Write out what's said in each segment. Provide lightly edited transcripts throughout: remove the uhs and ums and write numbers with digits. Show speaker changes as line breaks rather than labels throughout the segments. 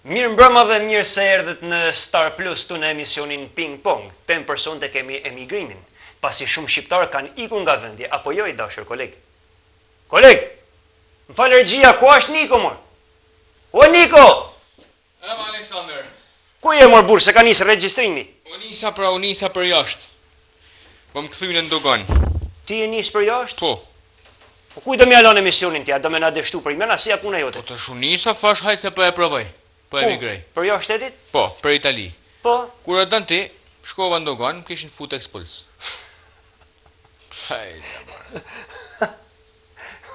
Mirë mbrëma dhe mirë se erdhët në Star Plus të në emisionin Ping Pong. 8 person të kemi emigrimin, pasi shumë shqiptarë kanë ikur nga vendi, apo jo I dashur koleg? Koleg, më falë regjia, ku është Niko, mor? O Niko!
Aleksandr.
Ku je mor burë, se ka nisë regjistrimi?
Unisa për jashtë. Po më këthynë në dogan.
Ti e nisë për jashtë?
Po.
Po kuj do me alon emisionin tja, do me na deshtu për imena, si a puna jote?
Po të shunisa thash hajtë se po e provoj. Po emigrej.
Për jashtë shtetit?
Po, për Itali.
Po?
Kur e dënë ti, shkova në dogan, më kishin fut ekspuls.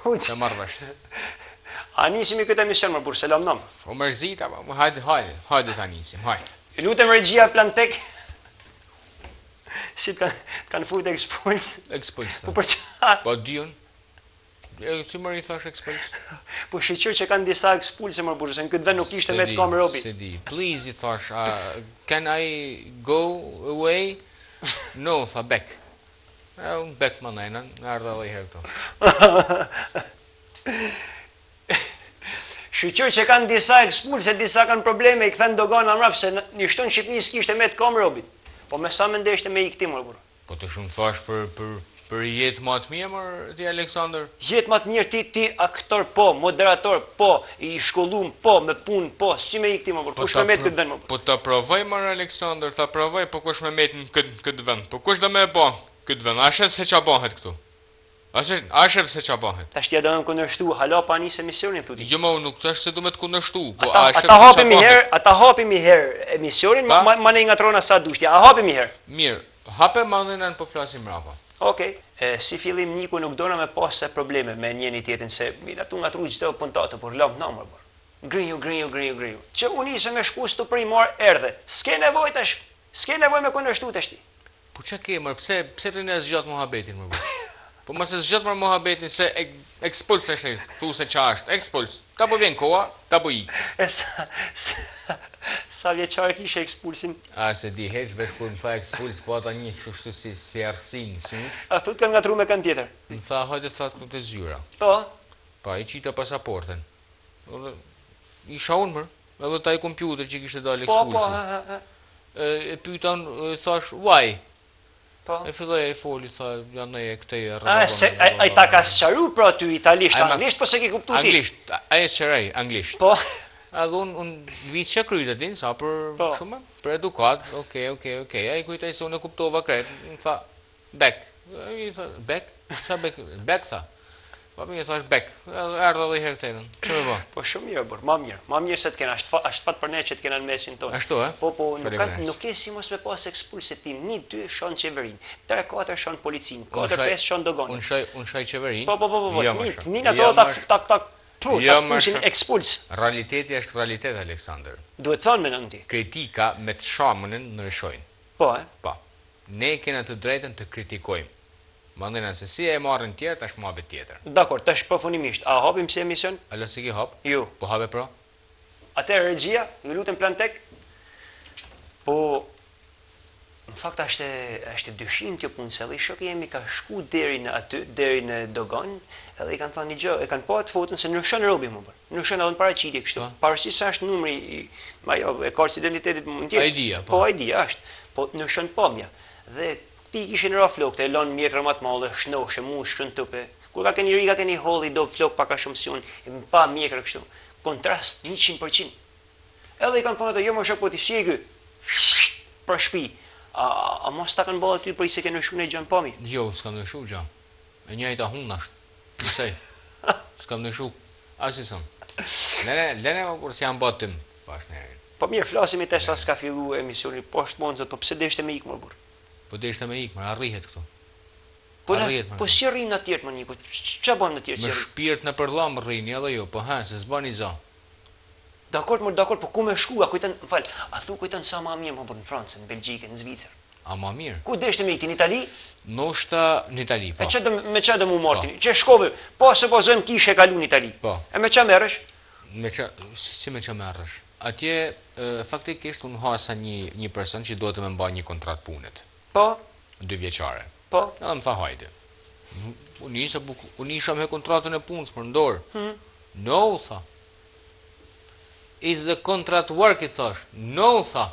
Të marrë vështë.
A nisimi këtë emision më burë, selam nëmë.
Po mërzita, hajde ta nisim, hajde.
Lutem regjia Plantek. Si kanë fut ekspuls.
Ekspuls.
Po për qa?
Po dion. Si më thash ekspuls?
Po shqyqyr që kanë disa ekspulse më burë, se në këtë vend nuk ishte me të kamë robi.
Se di, please I thash, can I go away? No, tha back. Unë back më nëjnën, në ardha dhe I herë këto.
Shqyqyr që kanë disa ekspulse, disa kanë probleme, I këthen dogan amrap, se një shtonë Shqipni s'kishte me të kamë robit. Po me sa me ndeshte me I këti më burë.
Po të shumë thash për jetë ma të mirë, mërë ti Aleksandr?
Jetë ma të mirë ti aktor po, moderator po, I shkollum po, me pun po, si me I këti më burë, kush me metë këtë vend më burë?
Po ta provoj mërë Aleksandr, ta provoj, po kush me metë në këtë vend, po kush do me e ba këtë vend, ashe se qa bahet këtu? Ashe se qa bahet?
Ta shtja do me më kundërshtu, hala pa njës emisionin, thuti.
Jo ma nuk të është se do me të kundërshtu, po
Ata hapim I herë emisionin, ma ne nga trona sa dushtja, a hapim I herë?
Mirë, hape ma në po flasim mrapa.
Okej, si fillim Niko nuk dona me pas se probleme me njeni tjetin, se mira tu nga tru gjithë të puntatë, por lam në mërë bërë. Griju. Që unë isë me shku së të primar erdhe, s'ke nevoj me kundërshtu të shti.
Po që ke mërë, pse të një zgjatë muhabetin mërë bërë? Po ma se zgjatë mërë muhabetin se ekspuls e shtë, thu se qa është, ekspuls. Ta po vjen koha, ta po I.
Sa vjeqare kishe ekspulsin?
A se di heq vesh kur më tha ekspuls, po ata një kështu si arsin, si mësh.
A thut kanë nga tru me kanë tjetër?
Më tha hajde thatë këtë zyra.
Po?
Pa I qita pasaporten. Isha unë mërë, edhe ta I kompjuter që kishte dalë ekspulsin. E pyta unë, thash, why? E filloj e foli, tha, janë e këtej e rrëdhë.
A I ta ka sëqaru pra ty italisht, anglisht, po se ki kuptu ti?
Anglisht, a e sëqarej, anglisht.
Po?
Edhe unë visë që kryjtë e din, sa për shumë, për edukat, okej, a I kujtaj se unë e kuptova kretë, më tha, back. I tha, back? Qa back? Back, tha. Pa mi e thash back, erdha dhe I herë tërën, që me ba?
Po shumë mirë, burë, ma mirë se të kena, ashtë fatë për ne që të kena në mesin tonë.
Ashtu, e?
Po, nuk e si mos me pas ekspulset tim, 1-2 shanë qeverin, 3-4 shanë policin, 4-5 shanë dogonë.
Unë shaj qeverin?
Po, njën ato ta pushin ekspuls.
Realiteti është realitet, Aleksandr.
Duhet thonë me në ti.
Kritika me të shamënin në rëshojnë.
Po,
Po. Ne kena të drejten të kritikojmë. Mandena se si e marrin tjerë, tash më habet tjetër.
Dakor, tash përfunimisht, a hapim si emision?
Alo, si ki hap?
Jo.
Po hape pra?
Atëherë regjia, ju lutem Plantek, po, në fakt është dyshim kjo punë, se edhe I shoki jemi ka shku deri në aty, deri në dogan, edhe I kanë thënë një gjë, e kanë pa atë fotën se nërshën robi më bërë, nërshën edhe në paraqitje kështu, parësi sa është numri, e kartë identitetit më tjetë.
ID-a,
po. Po, ID-a është, po nërshën pamja, dhe ti kishin ra flokët, e lonë mjekra matë malë, shnoshe, mu shkën tëpe, kur ka keni ri, ka keni holli, do flokë paka shumë si unë, e më pa mjekra kështu, kontrast 100%. Edhe I kanë thonë të jo më shak po t'i shjekë, për shpi, a mos ta kanë bëllë ty për I se ke nëshu në gjënë pami?
Jo, s'kam nëshu gjë, e njajta hunë ashtë, nësej, s'kam nëshu, asisëm. Lene më kur si janë batë tim, pash nërën.
Po mirë, flasim I të sa s'ka fillu emisioni, poshtë monzët, po pse deshte me ikë më burë?
Po dhe ishte me ikë, mërë, arrihet këtu.
Po si rrinë në tjertë, më Niko? Qa bëjmë në tjertë?
Me shpirt në përlam rrinë, edhe jo, po se s'bani za.
Dakor, po ku me shku, a thu kujten sa ma mirë më bërë në Francë, në Belgjike, në Zvicër.
A ma mirë?
Ku deshte me ikti, në Itali?
Noshta në Itali, po.
Me qa dhe mu martin? Që shkove, po se po zëmë kishe e kalu në Itali.
Po.
E me qa merësh?
Si me qa merësh? Atje, faktikisht, unë hasa një person që do të me mba një kontrat punet.
Po?
2 vjeqare.
Po?
Edhe më tha hajde. Unë isha me kontratën e punës për ndorë. No, tha. is the contract work, I thash. No, tha.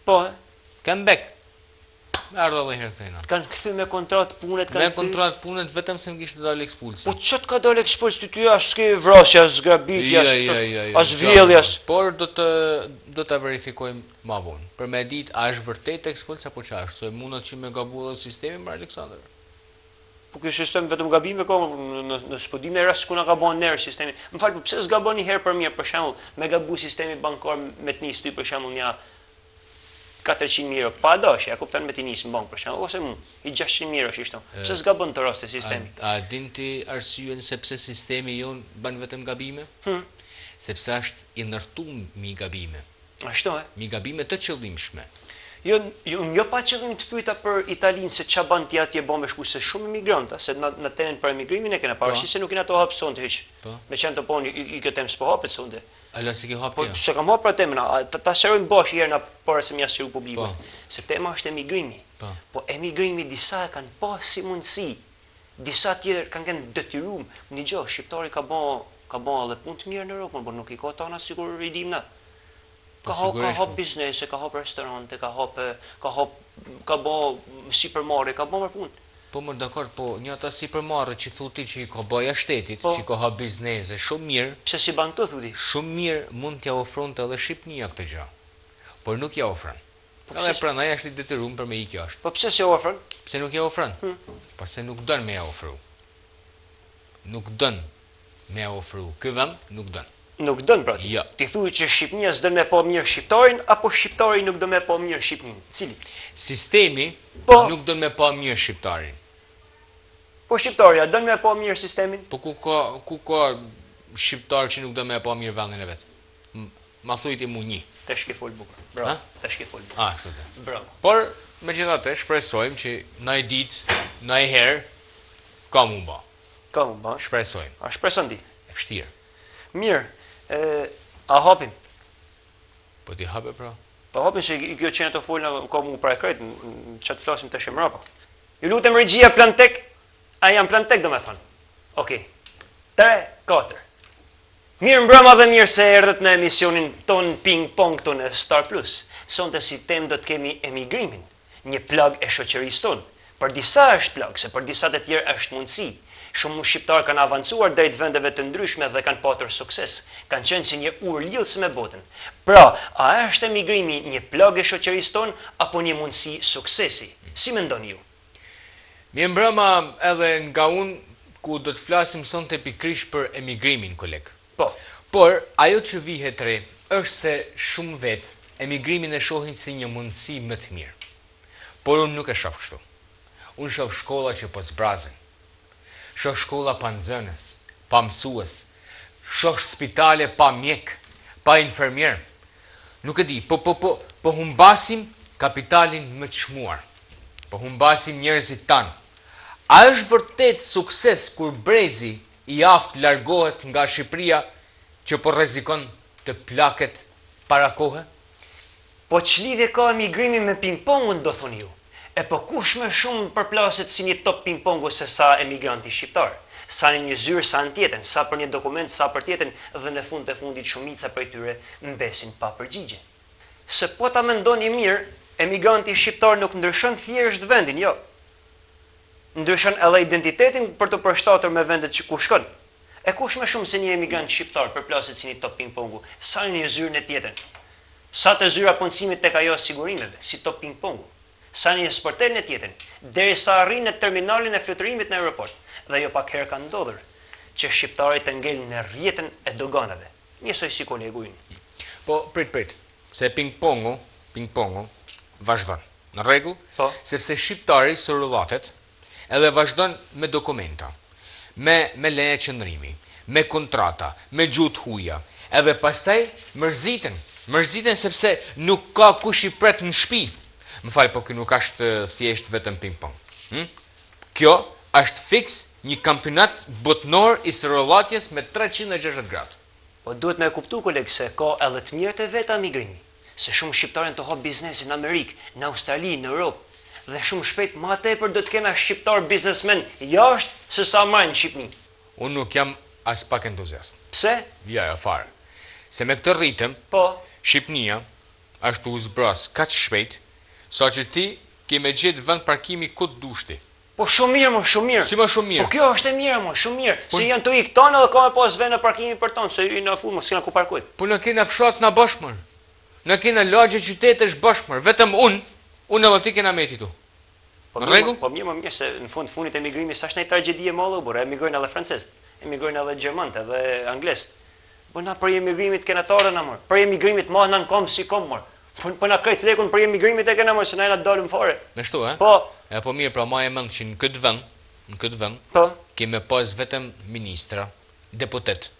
Po,
Come back. Ardha dhe herë këtejna.
kanë kthy me kontratë punët,
Me kontratë punët vetëm se më kishte dalë ekspulsi.
Po ç't ka dalë ekspulsi ty as s'ke vrasja, as grabitja, as vjelljas.
Por do ta verifikojmë më vonë. Për me ditë a është vërtet ekspuls apo ç'është, se mundet që me gabuar sistemi me Aleksandër.
Po ky sistem vetëm gabime ka në spodim në rast ku na gabon nerë sistemi. Më fal, pse s'gabon një herë për mirë, për shembull, me gabu sistemi bankar me të nis ty për shembull një 400 mijë pa dashje, e kupton me të nis në bank për shembull, ose i 600 mijë është ishte. Pse s'gabon të raste sistemi?
A din ti arsyeën sepse sistemi jon ban vetëm gabime? Sepse është i ndërtuar mi gabime.
Ashtu
Mi gabime të qëllimshme.
Jo pa qëllim të pyeta për Italinë se ç'a bën ti atje bën me shku se shumë emigrantë, se në temën për emigrimin e kena parasysh se nuk kena ato hap sonte hiç. Me qenë të poni i këtë s'po hapet sonte.
Ala si ke hap
Po
ti?
se kam hapur temën, ta shërojmë bash herë na para se më jashtëru publikut. Se tema është emigrimi. Po emigrimi disa e kanë pas si mundësi. Disa tjetër kanë qenë detyruar. Një gjë, shqiptari ka bën edhe punë të mirë në Europë, por nuk i ka tana sikur i dim na. Ka hap biznese, ka hap restorante, ka bë supermarket, ka bë punë.
Po më dakord, po një ata supermarket që thuti që i ka bëja shtetit, që i ka hap biznese, shumë mirë.
Pse si ban këto thuti?
Shumë mirë mund t'ja ofronte edhe Shqipnia këtë gjë. Por nuk ja ofron. Edhe prandaj është i detyruar për me ikë jashtë.
Po pse si ofron?
Pse nuk ja ofron? Pse nuk don me ja ofru. Nuk don me ja ofru. Ky vend nuk don.
Nuk dën pra ti.
Ja.
Ti thuaj që Shqipnia s'don me pa mirë shqiptarin apo shqiptari nuk do me pa mirë Shqipnin? Cili?
Sistemi nuk don me pa mirë shqiptarin.
Po shqiptarja dën me pa mirë sistemin?
Po ku ka shqiptar që nuk do me pa mirë vendin e vet? Ma thuj ti mu një.
Tash ke fol bukur. Bravo. Tash ke fol bukur.
Ashtu të.
Bravo.
Por megjithatë shpresojmë që në një ditë, në një herë ka mu ba.
Ka mu ba.
Shpresojmë.
A shpreson ti?
E vështirë.
Mirë. A hapim?
Po ti hape pra?
Po hapim se kjo qenë të folna ka mu pra e krejt, që të flasim të shemrapa. Ju lutem regjia plan tek, a jam plan tek do me thonë. Okej. 3, 4. Mirë mbrëma dhe mirë se erdhët në emisionin ton ping pong ton e Star Plus. Sonte si temë do të kemi emigrimin, një plag e shoqërisë tonë. Për disa është plag, se për disa të tjerë është mundësi. Shumë shqiptarë kanë avancuar drejt vendeve të ndryshme dhe kanë patur sukses. Kanë qenë si një urë lidhës me botën. Pra, a është emigrimi një plag e shoqërisë tonë apo një mundësi suksesi? Si mendoni ju?
Mirë mbrëma edhe nga unë ku do të flasim sonte pikërisht për emigrimin, koleg.
Po.
Por ajo që vihet re është se shumë vetë emigrimin e shohin si një mundësi më të mirë. Por unë nuk e shoh kështu. Unë shoh shkolla që po zbrazin. Shoh shkolla pa nxënës, pa mësues. Shoh spitale pa mjek, pa infermier. Nuk e di, po humbasim kapitalin më të çmuar. Po humbasim njerëzit tanë. A është vërtet sukses kur brezi i aftë largohet nga Shqipëria që po rrezikon të plaket para kohë?
Po ç'lidhje ka emigrimi me ping-pongun do thoni ju? E po kush më shumë përplaset si një top ping-pongu se sa emigranti shqiptar? Sa në një zyrë, sa në tjetën, sa për një dokument, sa për tjetën, dhe në fund të fundit shumica për tyre mbesin pa përgjigje. Se po ta mendoni mirë, emigranti shqiptar nuk ndryshon thjesht vendin, jo. Ndryshon edhe identitetin për të përshtatur me vendet që ku shkon. E kush më shumë se një emigrant shqiptar përplaset si një top ping-pongu, sa në një zyrë në tjetën? Sa të zyra punësimit tek ajo sigurimeve, si top ping-pongu? Sa një sportel në tjetën, derisa arrin në terminalin e fluturimit në aeroport, dhe jo pak herë ka ndodhur që shqiptarit të ngelin në rrjetën e doganave, njësoj si kolegu ynë.
Po, prit, se ping-pongu vazhdon. Në rregull?
Po.
Sepse shqiptari sërullatet edhe vazhdon me dokumenta, me leje qëndrimi, me kontrata, me gjuhë huja, edhe pastaj mërziten sepse nuk ka kush i pret në shtëpi. Më falë, po kjo nuk është thjesht vetëm ping-pong. Kjo është fix një kampionat botnor i sërollatjes me 360 gradë.
Po duhet me kuptu, koleg, se ka edhe të mirët e veta migrimi. Se shumë shqiptarën të hap biznesi në Amerikë, në Australi, në Europë. Dhe shumë shpejt ma tepër do të kena shqiptar biznesmen jashtë se sa marrin në Shqipni.
Unë nuk jam as pak entuziast.
Pse?
Ja, fare. Se me këtë rritëm, Shqipnia ashtu u zbras kaq shpejt, sa që ti ke me gjetë vend parkimi ku të dushti.
Po shumë mirë, mo, shumë mirë.
Si më shumë mirë?
Po kjo është e mirë, mo, shumë mirë. Se janë të ikë tonë edhe ka me pas vend në parkimi për tonë, se në fund mos kena ku parkojnë.
Po në kena fshat na bashmër. Në kena lagje qytetesh bashmër, vetëm unë edhe ti kena meti tu. Në rregull?
Po mirë, se në fundit emigrimi sa është një tragjedi e madhe, por emigrojnë edhe francezët, emigrojnë edhe gjermanët, edhe anglezët. Po na për emigrimit kena tarën na mor. Për emigrimit ma nën kom si kom mor. Po na krejt lekun për emigrimit e kena mor se na jena dalëm fare.
Me shtu, e?
Po.
E po mirë, pra ma e mend që në këtë vend,
po,
keme pas vetëm ministra, deputet.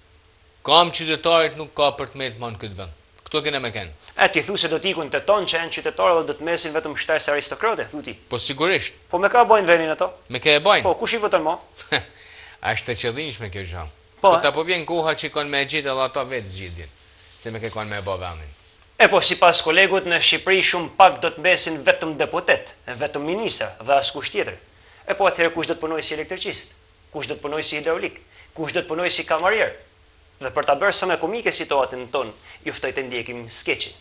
Kam qytetarit nuk ka për të metë ma në këtë vend. Këto kene me kenë.
E ti thu se do t'ikun të tonë që janë qytetarë dhe do të mesin vetëm shterës aristokrate, thu ti.
Po sigurisht.
Po me ka bajnë venin ato?
Me ka e bajnë?
Po, kush I voton mo?
Ashtë të qëllinshme kjo gjë.
Po,
ta po vjen koha që kanë me gjitë edhe ata vetë zgjidhjen, se me ke kanë me e ba vendin.
E po, si pas kolegut në Shqipëri shumë pak do të mesin vetëm deputet, vetëm ministra dhe askush tjetër. E po, atëherë kush do të punoj si elektricist, kush do të punoj si hidraulik, kush do të punoj si kamarier. Dhe për ta bërë sa më komike situatën tonë, ju ftoj të ndjekim skeqin.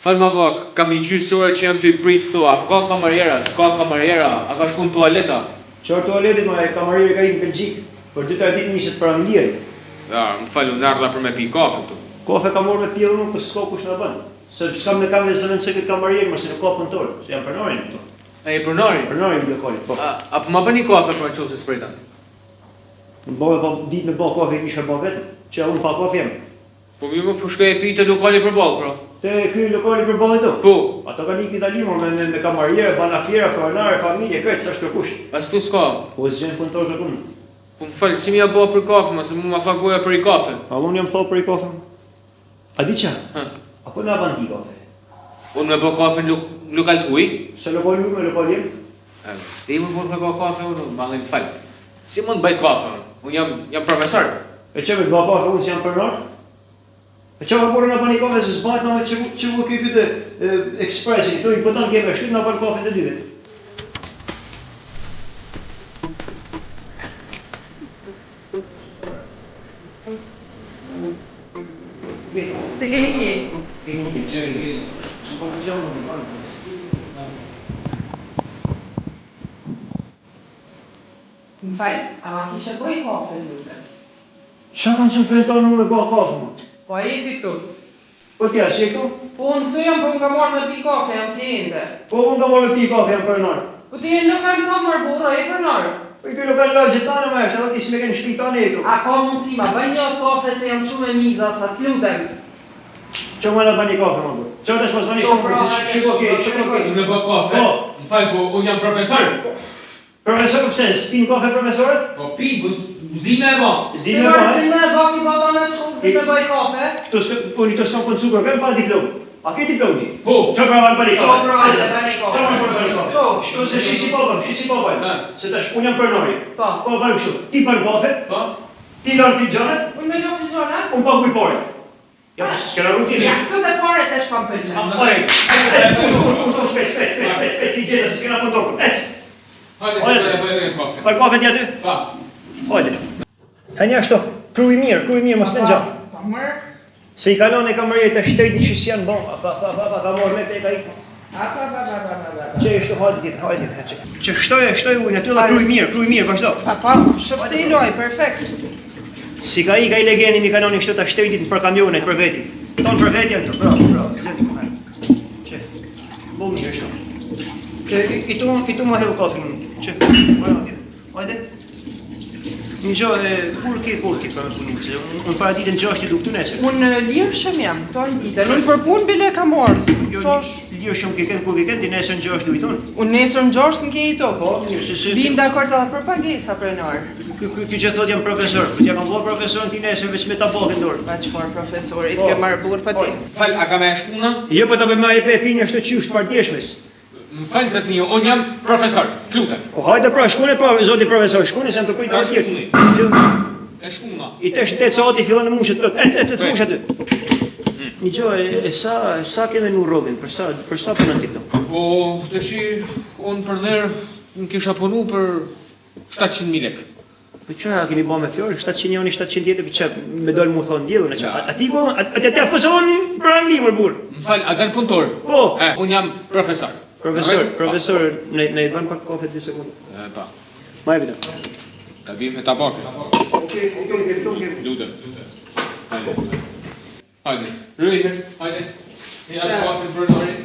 Falë ma vak, kam I gjysë ora që jam të I pritë thua, ka kamariera, s'ka kamariera, a ka shku në toaleta?
Qarë toaletit ma e kamarieri ka I në Belgjikë, për 2 ditë nisët për Anglierë.
Ja, më falë, unë ardha për me pi kafe këtu.
Kafe ka morë me pjellë nuk, për s'ka kush në banë. Se s'kam në kam në zëvend se këtë kamarieri, më se në ka punëtorë, se jam përnarin këto.
E I përnari?
Përnarin në lokalit, po.
Apo ma bëni kafe për që se spritan?
Ditë me ba kafe I kisha ba vetëm, që unë pa kafe jem.
Po mi më përshkaj e pi të lokali për balë, pra?
Te ky lokali për balë do?
Po.
Ato ka nikë Italimor me kamarierë, banakjera, pronare, familje, këtë, s'është kërkush.
As tu s'ka?
Po s'gjenë punëtorë të kunë.
Po më falë, si mi ja ba për kafe, ma se mu ma tha goja për I kafe.
A unë jam tha për I kafe? A di qa?
Ha?
Apo na ban ti kafe?
Unë me ba kafe në lokal të uj?
Se lokal ju me lokal jem?
S'ti më për me ba kafe, unë ma dhe më falë. Si mund baj kafe, unë jam profesor.
E që me ba kafe unë si jam përnar? E që më borë në bani kafe se s'bajt në me që vë këtë ekspresin, këtu I pëtan keme shtyt në ban kafe të dyvet.
Se ke hiki? Më falë, a ma kishe bëj kafe në lutem?
Qa kanë që frentonë në me ba kafe më?
Po a jeti këtu?
Po tja, si e këtu?
Po unë të jam, po unë ka marrë me pi kafe, jam kliente.
Po unë ka marrë me pi kafe, jam përnar.
Po ti e lokal të marrë burra, e përnar.
Po I këtë lokal lagje tane me është, edhe ti si me kënë shpi tane e këtu.
A ka mundësi ma bëj një kafe se jam shumë e mizat, sa të lutem.
Që më në bani kafe më bërë? Që të shmos bani kafe, shiko ke.
Unë me ba kafe? Më falë, po unë jam profesor.
Profesor, pëse, s'pin kafe profesorët?
Po pi, zdi me e ba.
Zdi me ba,
Zdi me ba, ki ba ta në shkollë, zdi me bëj kafe.
Unë të s'kam kënë cukër, kënë pa diplom. A ke diplom ti?
Po.
Që pra valë bani kafe?
Që pra valë bani kafe?
Që pra valë bani kafe? Shko se shisi pa valë. Se tash, unë jam përnari. Po, valë kështu. Ti bën kafe?
Po.
Ti lanë filxanet?
Unë me lo filxone?
Unë pa kuj pare. Ja, s'kena rutinë.
Ja, këtë e pare të shpam pëllqen.
Unë shpet, si gjithë, se s'kena pëndorën. Ec.
Hajde, se të e bëjë kafe.
Falë kafe t'ja ty?
Pa.
Hajde. Henja shto, kruj mirë, mas në gjamë.
Pa mërë?
Se I kalon e kamarjerit të shtretit që si janë bon, ka morë me të e ka I. Që e shto, hajde tjetë, që shtoj ujnë aty dhe kruj mirë, vazhdo.
Pa, shëfëse I loj, perfekt.
Si ka I legeni mi kalon I shto të shtretit për kamionet, për veti. Tonë për veti janë të, bravo, që, bo mirë shto. Që I tu ma helë kafin, që, hajde. Një gjo, kur ke për më punu, se unë para ditën 6 du këtu nesër.
Unë lirë shëm jam, këto një ditën, unë për punë bile ka morë.
Jo, lirë shumë ke kënë, kur ke kënë, ti nesër në 6 du I tonë.
Unë nesër në 6 në ke I to.
Po, mirë, se...
Bim dhe akord edhe për pagesa prenor.
Ky që thot jam profesor, po t'ja kam bërë profesorin ti nesër veç me taballin dorë.
Pa çfarë profesorit ke marrë burr pa ti.
Fal, a ka me shkuna?
Jo, po ta bëjmë e pinja ashtu çysh të pardjeshmes.
Më falë zotni, unë jam profesor, lutem.
Po hajde pra, shkone pra, zoti profesor, shkone se jam të kujtë atje.
E shkuna.
I tesh te coti fillon në mushët plot. Ec mushë aty. Një gjë, sa kemi në Robin, për sa punon ti këtu?
Po, tash unë për derë më kisha punu për 700.000 lekë.
Po çfarë keni bën me Flori? 700 joni 700 tjetër për çfarë më dol mu thon diellun atë. Ati go, atë fuzon për anglimër burr.
Më fal, a dal punëtor?
Po.
Unë jam profesor.
Profesor, ne bën pak kafe 2 sekondë.
Pa.
Ma e vita.
Ta vim me tabake.
Okej.
Lutem. Hajde. Rëjme, hajde. Ja, kafe prenorin.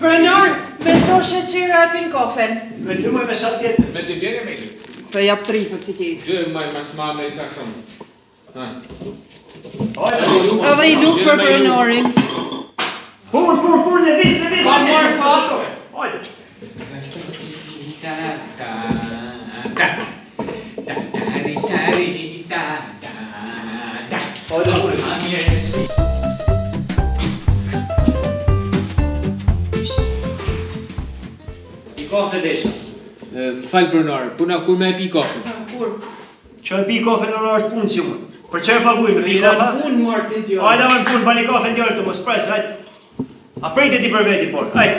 Prenor, me so sheqira e pin kafen.
Me dy më me sa tjetër.
Me dy bjerë me dy.
Po jap 3 për ti keq.
Dy maj mas ma me isa shumë.
Edhe I luk për prenorin.
Pur, në vis.
Pa marr fat.
Hajde. I kafe desha.
Më falë pronar, puna kur me e pi kafe?
Kur?
Që e pi kafe në orë punë si unë. Për çfarë paguaj me pi
Ira
kafe?
pun mort idiot.
Hajde në punë, bani kafe ndjarë të mos pres, hajde. A prejtë ti për veti por, hajde.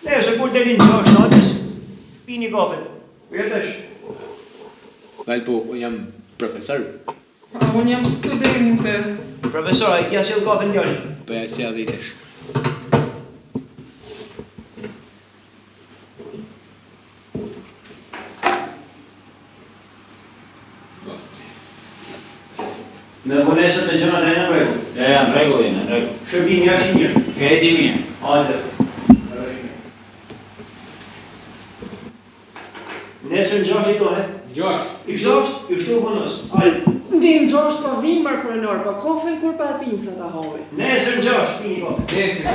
Ne se kur delin 6 natës, pini kafe. Vjetësh.
Falë po, unë jam profesor.
Unë jam studente.
Profesor, ai t'ja sjell kafe ndjarë.
Po ja si adhitesh.
Me vonesët e gjënat e në rregull.
Ja, në rregull.
Shërbimi është I mirë.
Ke di mirë.
Hajde. Nesër në 6 tone.
6.
I shtu vonos. Hajde.
Ndim 6 pa vim për prenor, pa kafen kur pa pim sa ta hoj.
Nesër në 6 pini kafe.
Nesër.